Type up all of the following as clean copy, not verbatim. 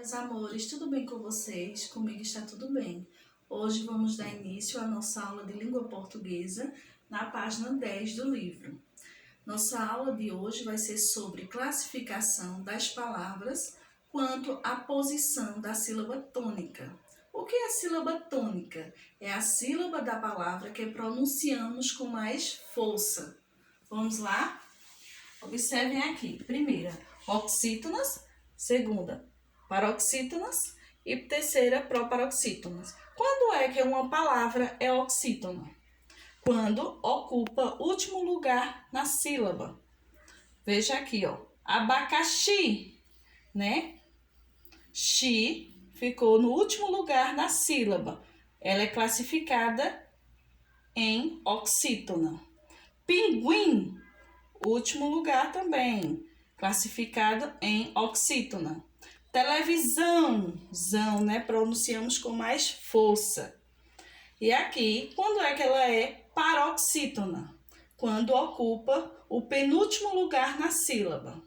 Meus amores, tudo bem com vocês? Comigo está tudo bem. Hoje vamos dar início à nossa aula de língua portuguesa na página 10 do livro. Nossa aula de hoje vai ser sobre classificação das palavras quanto à posição da sílaba tônica. O que é a sílaba tônica? É a sílaba da palavra que pronunciamos com mais força. Vamos lá? Observem aqui. Primeira, oxítonas. Segunda, paroxítonas. E terceira, proparoxítonas. Quando é que uma palavra é oxítona? Quando ocupa o último lugar na sílaba. Veja aqui, ó. Abacaxi, né? Xi ficou no último lugar na sílaba. Ela é classificada em oxítona. Pinguim, último lugar também, classificado em oxítona. Televisão, zão, né? Pronunciamos com mais força. E aqui, quando é que ela é paroxítona? Quando ocupa o penúltimo lugar na sílaba.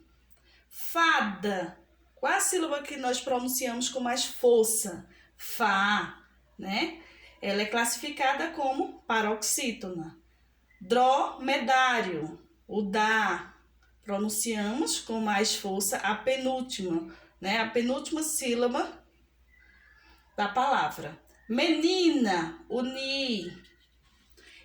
Fada, qual é a sílaba que nós pronunciamos com mais força? Fá, né? Ela é classificada como paroxítona. Dromedário, o dá, pronunciamos com mais força a penúltima, né? A penúltima sílaba da palavra. Menina, o ni.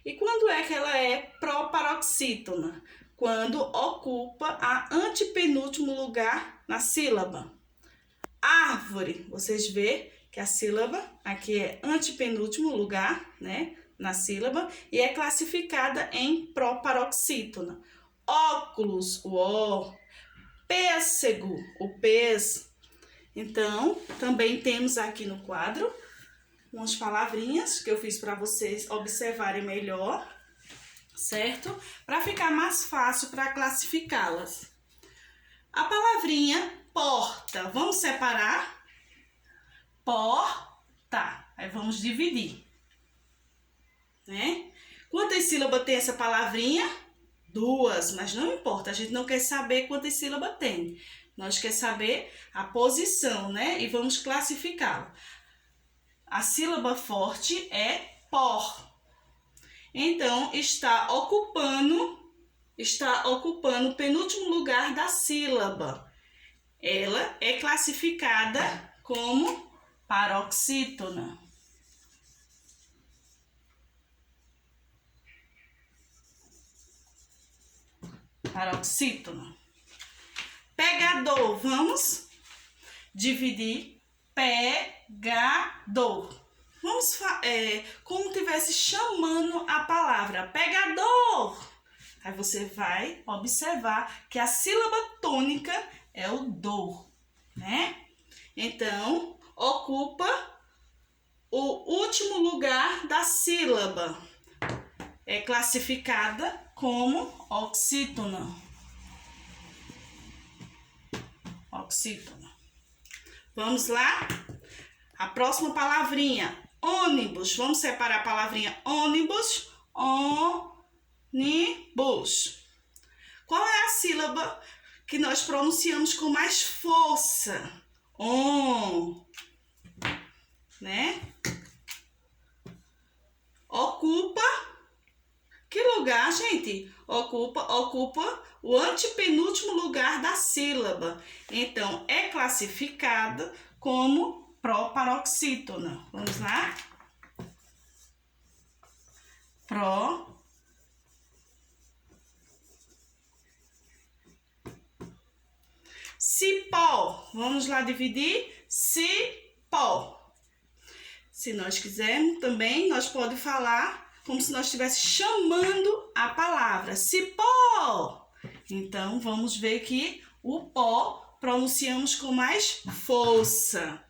E quando é que ela é proparoxítona? Quando ocupa a antepenúltimo lugar na sílaba. Árvore, vocês vê que a sílaba aqui é antepenúltimo lugar, né, na sílaba, e é classificada em proparoxítona. Óculos, o ó. Pêssego, o pês. Então, também temos aqui no quadro umas palavrinhas que eu fiz para vocês observarem melhor, certo? Para ficar mais fácil para classificá-las. A palavrinha porta, vamos separar? Porta. Aí vamos dividir, né? Quantas sílabas tem essa palavrinha? 2, mas não importa, a gente não quer saber quantas sílabas tem. Nós queremos saber a posição, né? E vamos classificá-la. A sílaba forte é por. Então, está ocupando o penúltimo lugar da sílaba. Ela é classificada como paroxítona. Paroxítona. Pegador, vamos dividir pegador. Vamos como tivesse chamando a palavra pegador. Aí você vai observar que a sílaba tônica é o do, né? Então, ocupa o último lugar da sílaba. É classificada como oxítona. Oxítona. Vamos lá? A próxima palavrinha, ônibus. Vamos separar a palavrinha ônibus. Ônibus. Qual é a sílaba que nós pronunciamos com mais força? Né? Ocupa. Que lugar, gente? Ocupa o antepenúltimo lugar da sílaba. Então, é classificada como proparoxítona. Vamos lá? Cipó. Vamos lá dividir? Cipó. Se nós quisermos também, nós podemos falar como se nós estivéssemos chamando a palavra. Cipó. Então, vamos ver que o pó pronunciamos com mais força,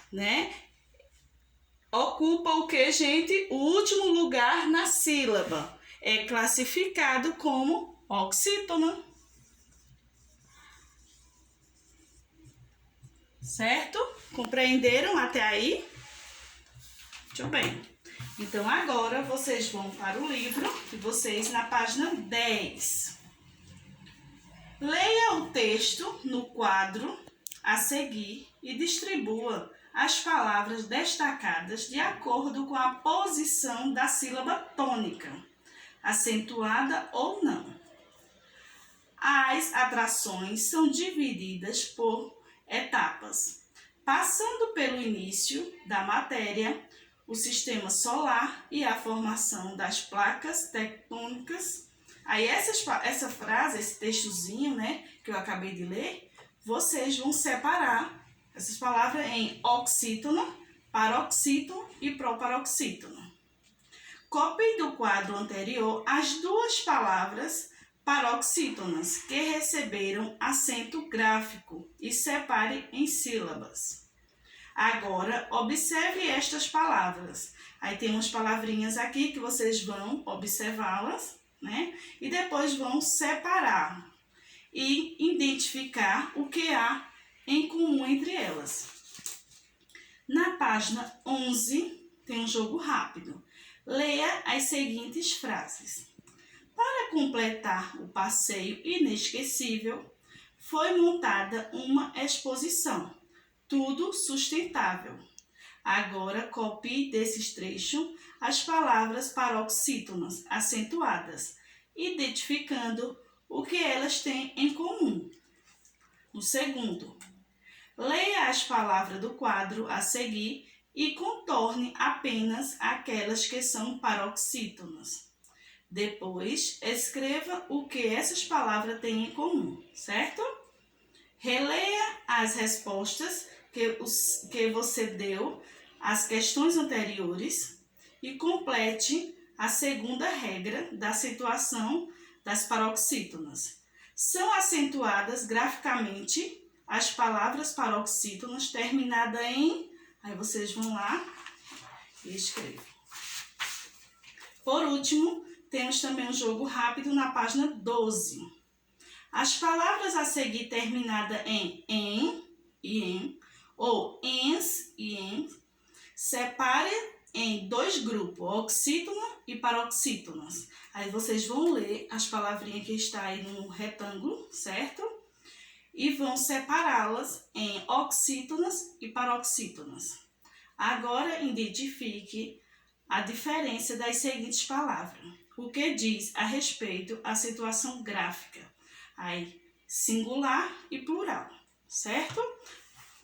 né? Ocupa o que, gente? O último lugar na sílaba. É classificado como oxítona. Certo? Compreenderam até aí? Muito bem. Então, agora vocês vão para o livro de vocês na página 10. Leia o texto no quadro a seguir e distribua as palavras destacadas de acordo com a posição da sílaba tônica, acentuada ou não. As atrações são divididas por etapas, passando pelo início da matéria, o sistema solar e a formação das placas tectônicas. Aí essa frase, esse textozinho, né, que eu acabei de ler, vocês vão separar essas palavras em oxítono, paroxítono e proparoxítono. Copie do quadro anterior as duas palavras paroxítonas que receberam acento gráfico e separe em sílabas. Agora, observe estas palavras. Aí tem umas palavrinhas aqui que vocês vão observá-las, né? E depois vão separar e identificar o que há em comum entre elas. Na página 11, tem um jogo rápido. Leia as seguintes frases. Para completar o passeio inesquecível, foi montada uma exposição. Tudo sustentável. Agora, copie desses trechos as palavras paroxítonas acentuadas, identificando o que elas têm em comum. No segundo, leia as palavras do quadro a seguir e contorne apenas aquelas que são paroxítonas. Depois, escreva o que essas palavras têm em comum, certo? Releia as respostas que você deu às questões anteriores e complete a segunda regra da acentuação das paroxítonas. São acentuadas graficamente as palavras paroxítonas terminadas em... Aí vocês vão lá e escrevam. Por último, temos também um jogo rápido na página 12. As palavras a seguir terminadas em e em, ou ens e em, separe em dois grupos, oxítono e paroxítonas. Aí vocês vão ler as palavrinhas que estão aí no retângulo, certo? E vão separá-las em oxítonas e paroxítonas. Agora, identifique a diferença das seguintes palavras. O que diz a respeito à situação gráfica. Aí, singular e plural, certo?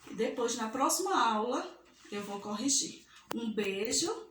E depois, na próxima aula, eu vou corrigir. Um beijo